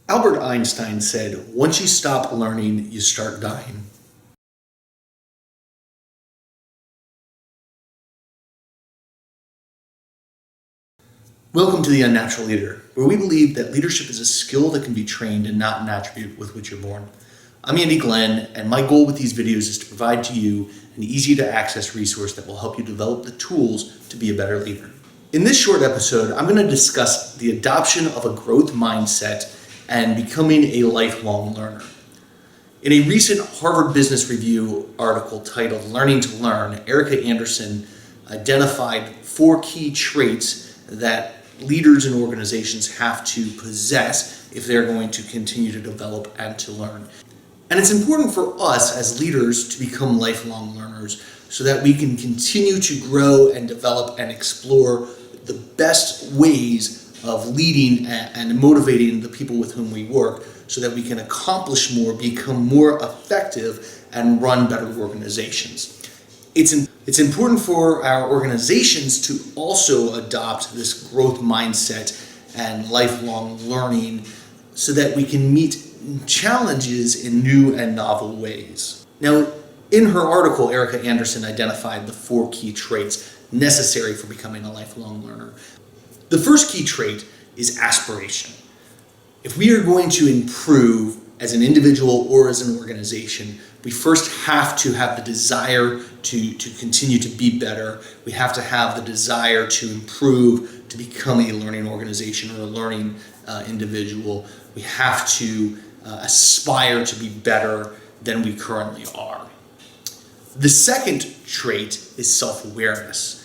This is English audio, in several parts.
Albert Einstein said, "Once you stop learning, you start dying." Welcome to the Unnatural Leader, where we believe that leadership is a skill that can be trained and not an attribute with which you're born. I'm Andy Glenn, and my goal with these videos is to provide to you an easy-to-access resource that will help you develop the tools to be a better leader. In this short episode, I'm going to discuss the adoption of a growth mindset and becoming a lifelong learner. In a recent Harvard Business Review article titled "Learning to Learn," Erika Andersen identified 4 key traits that leaders and organizations have to possess if they're going to continue to develop and to learn. And it's important for us as leaders to become lifelong learners so that we can continue to grow and develop and explore the best ways of leading and motivating the people with whom we work so that we can accomplish more, become more effective, and run better organizations. It's important for our organizations to also adopt this growth mindset and lifelong learning so that we can meet challenges in new and novel ways. Now, in her article, Erika Andersen identified the 4 key traits necessary for becoming a lifelong learner. The first key trait is aspiration. If we are going to improve as an individual or as an organization, we first have to have the desire to continue to be better. We have to have the desire to improve, to become a learning organization or a learning individual. We have to aspire to be better than we currently are. The second trait is self-awareness.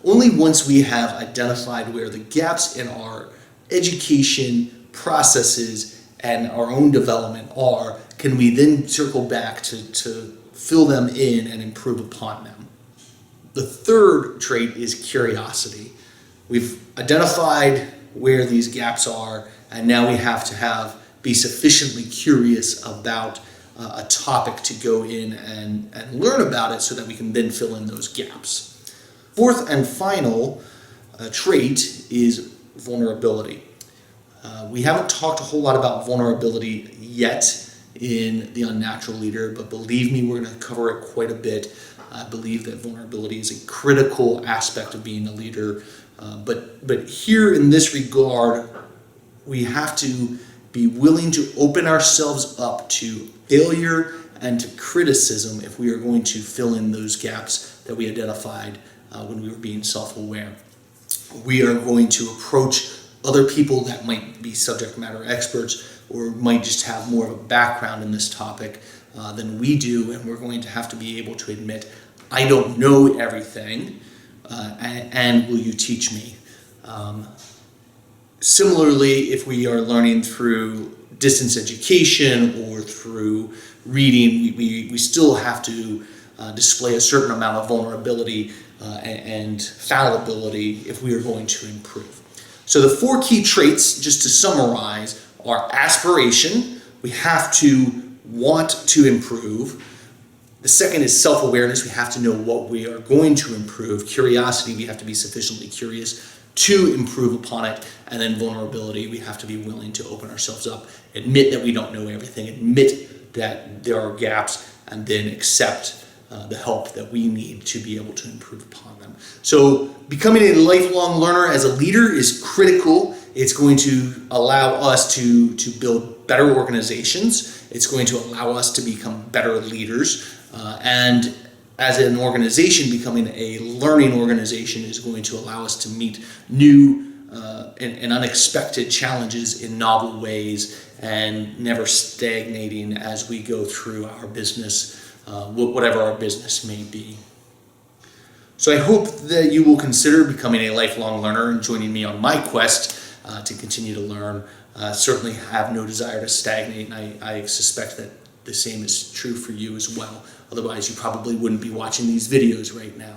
Only once we have identified where the gaps in our education processes and our own development are, can we then circle back to fill them in and improve upon them. The third trait is curiosity. We've identified where these gaps are, and now we have to be sufficiently curious about a topic to go in and learn about it so that we can then fill in those gaps. Fourth and final trait is vulnerability. We haven't talked a whole lot about vulnerability yet in The Unnatural Leader, but believe me, we're going to cover it quite a bit. I believe that vulnerability is a critical aspect of being a leader. But here in this regard, we have to be willing to open ourselves up to failure and to criticism if we are going to fill in those gaps that we identified when we were being self-aware. We are going to approach other people that might be subject matter experts or might just have more of a background in this topic than we do, and we're going to have to be able to admit, I don't know everything, and will you teach me? Similarly, if we are learning through distance education or through reading, we still have to display a certain amount of vulnerability and fallibility if we are going to improve. So the 4 key traits, just to summarize, are aspiration. We have to want to improve. The second is self-awareness. We have to know what we are going to improve. Curiosity, we have to be sufficiently curious to improve upon it. And then vulnerability, we have to be willing to open ourselves up, admit that we don't know everything, admit that there are gaps, and then accept the help that we need to be able to improve upon them. So becoming a lifelong learner as a leader is critical. It's going to allow us to build better organizations. It's going to allow us to become better leaders. And as an organization, becoming a learning organization is going to allow us to meet new and unexpected challenges in novel ways and never stagnating as we go through our business, whatever our business may be. So I hope that you will consider becoming a lifelong learner and joining me on my quest to continue to learn. Certainly have no desire to stagnate, and I suspect that the same is true for you as well. Otherwise, you probably wouldn't be watching these videos right now.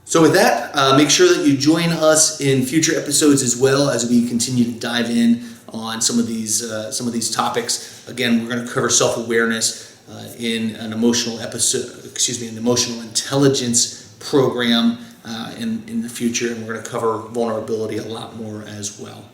So with that, make sure that you join us in future episodes as well as we continue to dive in on some of these topics. Again, we're going to cover self-awareness in an emotional intelligence program in the future, and we're going to cover vulnerability a lot more as well.